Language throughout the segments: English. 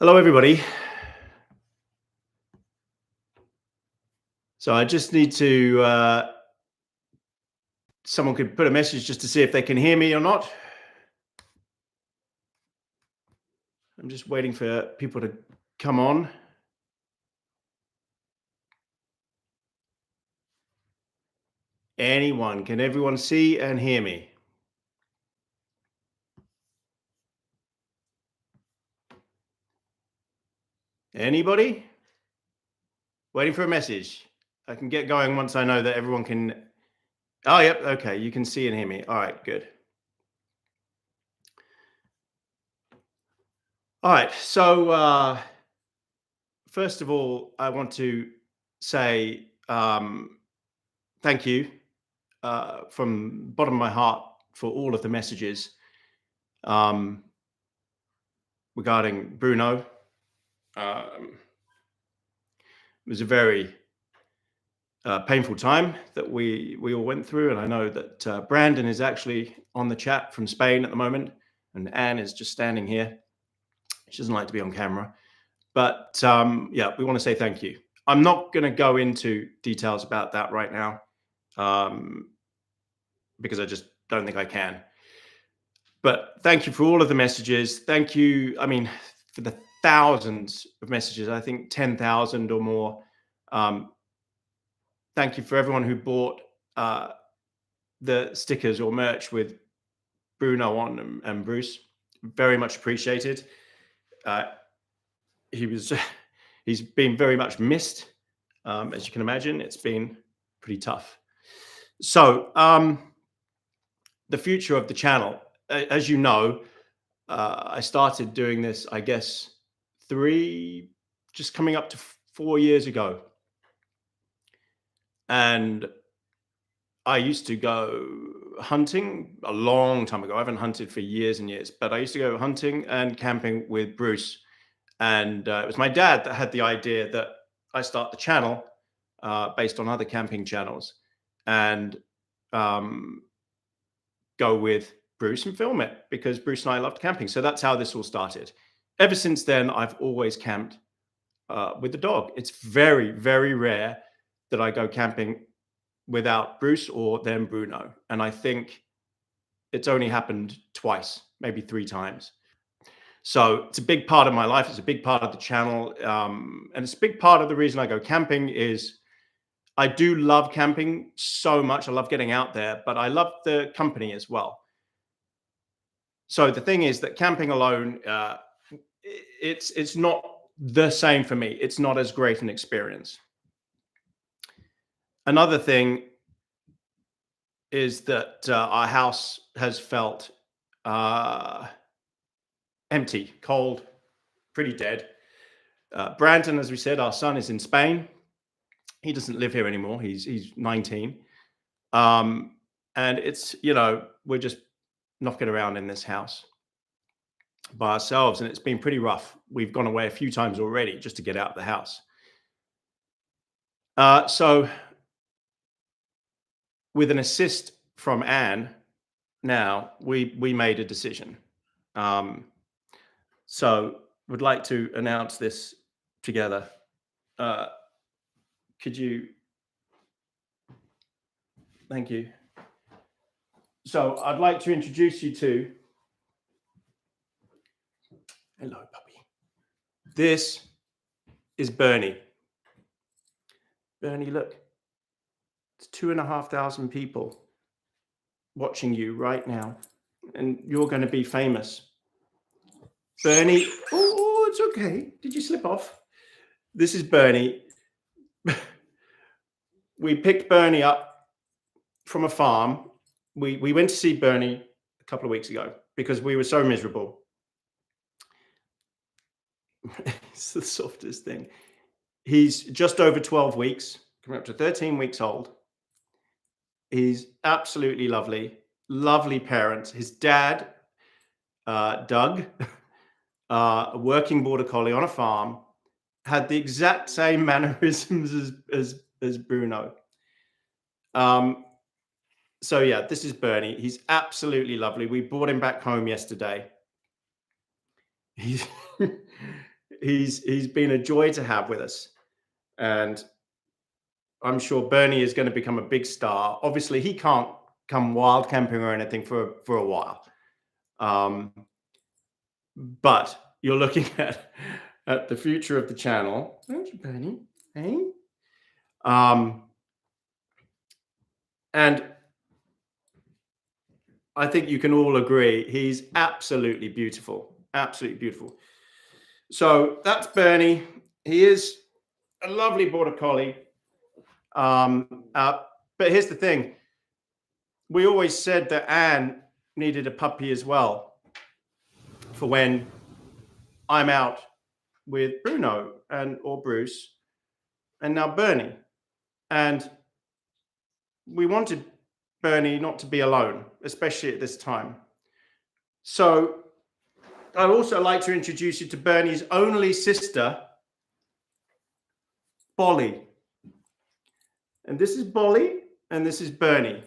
Hello, everybody. So I just need to, someone could put a message just to see if they can hear me or not. I'm just waiting for people to come on. Anyone, can everyone see and hear me? Anybody? Waiting for a message. I can get going once I know that everyone can. Oh, yep. Okay. You can see and hear me. All right. Good. All right. So, first of all, I want to say thank you from the bottom of my heart for all of the messages um, regarding Bruno. It was a very painful time that we all went through, and I know that Brandon is actually on the chat from Spain at the moment, and Anne is just standing here. She doesn't like to be on camera, but yeah, we want to say thank you. I'm not going to go into details about that right now because I just don't think I can. But thank you for all of the messages. Thank you. I mean, for the thousands of messages, I think 10,000 or more. Thank you for everyone who bought the stickers or merch with Bruno on and Bruce. Very much appreciated. He's been very much missed. As you can imagine, it's been pretty tough. So the future of the channel, as you know, I started doing this, I guess, just coming up to 4 years ago. And I used to go hunting a long time ago. I haven't hunted for years and years, but I used to go hunting and camping with Bruce. And it was my dad that had the idea that I start the channel based on other camping channels and go with Bruce and film it because Bruce and I loved camping. So that's how this all started. Ever since then, I've always camped with the dog. It's very, very rare that I go camping without Bruce or then Bruno. And I think it's only happened twice, maybe 3 times. So it's a big part of my life. It's a big part of the channel. And it's a big part of the reason I go camping is I do love camping so much. I love getting out there, but I love the company as well. So the thing is that camping alone, it's not the same for me. It's not as great an experience. Another thing is that our house has felt empty, cold, pretty dead. Brandon, as we said, our son is in Spain. He doesn't live here anymore. He's 19. And it's, we're just knocking around in this house by ourselves. And it's been pretty rough. We've gone away a few times already just to get out of the house. So with an assist from Anne, now we made a decision. So would like to announce this together. Could you? Thank you. So I'd like to introduce you to. Hello, puppy. This is Bernie. Bernie, look. It's 2,500 people watching you right now, and you're going to be famous. Bernie, oh, it's okay. Did you slip off? This is Bernie. We picked Bernie up from a farm. We went to see Bernie a couple of weeks ago because we were so miserable. It's the softest thing. He's just over 12 weeks, coming up to 13 weeks old. He's absolutely lovely, lovely parents. His dad, Doug, a working border collie on a farm, had the exact same mannerisms as Bruno. So yeah, this is Bernie. He's absolutely lovely. We brought him back home yesterday. he's been a joy to have with us, and I'm sure Bernie is going to become a big star. Obviously, he can't come wild camping or anything for a while, but you're looking at the future of the channel. Thank you, Bernie. Hey, and I think you can all agree he's absolutely beautiful, absolutely beautiful. So that's Bernie. He is a lovely border collie. But here's the thing. We always said that Anne needed a puppy as well for when I'm out with Bruno or Bruce and now Bernie. And we wanted Bernie not to be alone, especially at this time. So I'd also like to introduce you to Bernie's only sister, Bolly. And this is Bolly, and this is Bernie.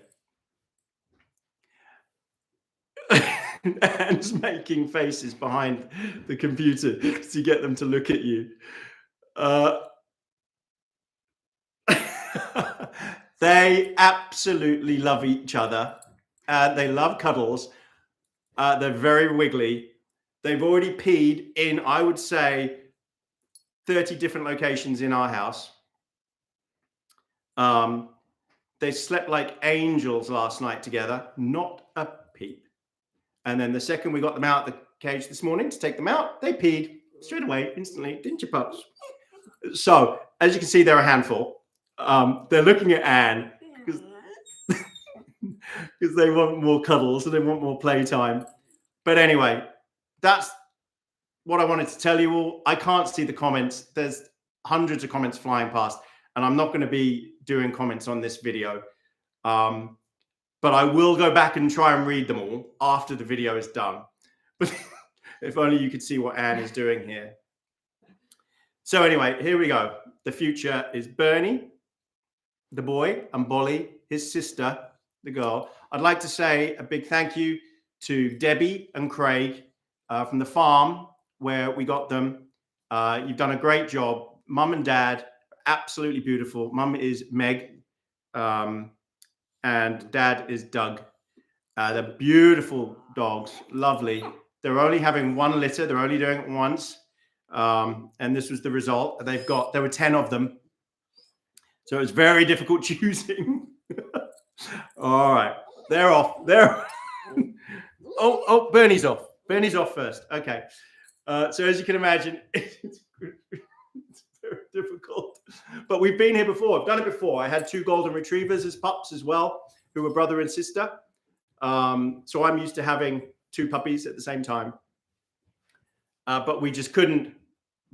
Anne's making faces behind the computer to get them to look at you. They absolutely love each other. They love cuddles. They're very wiggly. They've already peed in, I would say, 30 different locations in our house. They slept like angels last night together, not a peep. And then the second we got them out of the cage this morning to take them out, they peed straight away, instantly, didn't you, pups? So, as you can see, they're a handful. They're looking at Anne because they want more cuddles and they want more playtime. But anyway, that's what I wanted to tell you all. I can't see the comments. There's hundreds of comments flying past, and I'm not going to be doing comments on this video. But I will go back and try and read them all after the video is done. But if only you could see what Anne is doing here. So anyway, here we go. The future is Bernie, the boy, and Bolly, his sister, the girl. I'd like to say a big thank you to Debbie and Craig from the farm where we got them. You've done a great job. Mum and Dad, absolutely beautiful. Mum is Meg, and Dad is Doug. They're beautiful dogs, lovely. They're only having one litter. They're only doing it once. And this was the result. There were 10 of them. So it's very difficult choosing. All right. They're off. Oh, Bernie's off. Bernie's off first. Okay. So as you can imagine, it's very difficult. But we've been here before. I've done it before. I had 2 golden retrievers as pups as well, who were brother and sister. So I'm used to having 2 puppies at the same time. But we just couldn't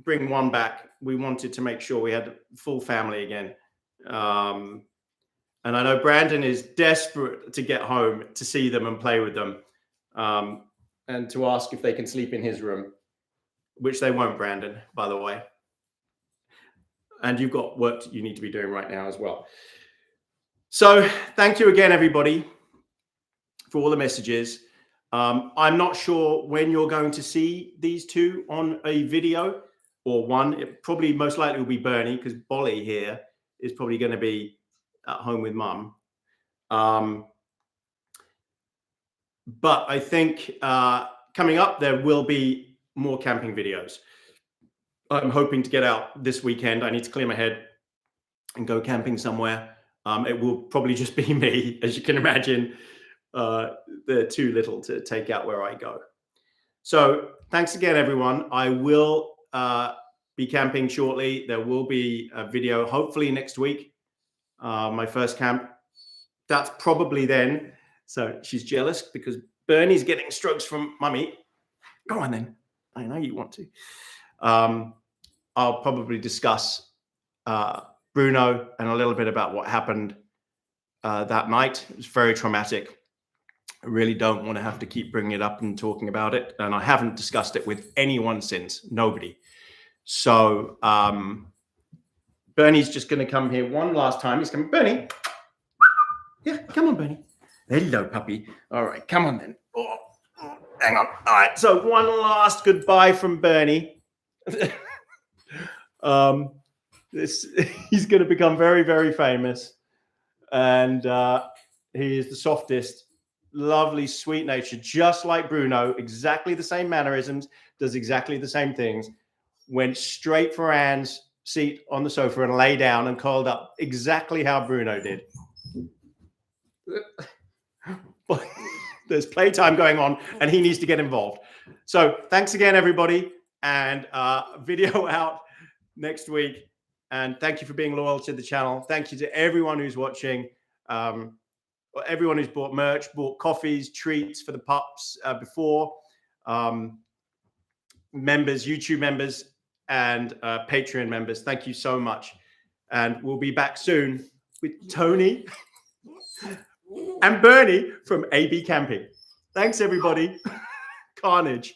bring one back. We wanted to make sure we had a full family again. And I know Brandon is desperate to get home to see them and play with them, and to ask if they can sleep in his room, which they won't, Brandon, by the way. And you've got work you need to be doing right now as well. So thank you again, everybody, for all the messages. I'm not sure when you're going to see these 2 on a video, or one. It probably most likely will be Bernie, because Bolly here is probably going to be at home with Mum. But I think coming up, there will be more camping videos. I'm hoping to get out this weekend. I need to clear my head and go camping somewhere. It will probably just be me, as you can imagine. They're too little to take out where I go. So thanks again, everyone. I will be camping shortly. There will be a video, hopefully next week. My first camp. That's probably then. So she's jealous because Bernie's getting strokes from Mummy. Go on then. I know you want to. I'll probably discuss Bruno and a little bit about what happened that night. It was very traumatic. I really don't want to have to keep bringing it up and talking about it. And I haven't discussed it with anyone since. Nobody. So Bernie's just going to come here one last time. He's coming. Bernie. Yeah, come on, Bernie. Hello, puppy. All right, come on then. Oh, hang on. All right, so one last goodbye from Bernie. He's going to become very, very famous. And he is the softest, lovely, sweet natured, just like Bruno, exactly the same mannerisms, does exactly the same things. Went straight for Anne's seat on the sofa and lay down and curled up exactly how Bruno did. But there's playtime going on and he needs to get involved. So thanks again, everybody. And video out next week. And thank you for being loyal to the channel. Thank you to everyone who's watching. Everyone who's bought merch, bought coffees, treats for the pups before. Members, YouTube members, and Patreon members. Thank you so much. And we'll be back soon with Tony and Bernie from AB Camping. Thanks, everybody. Carnage.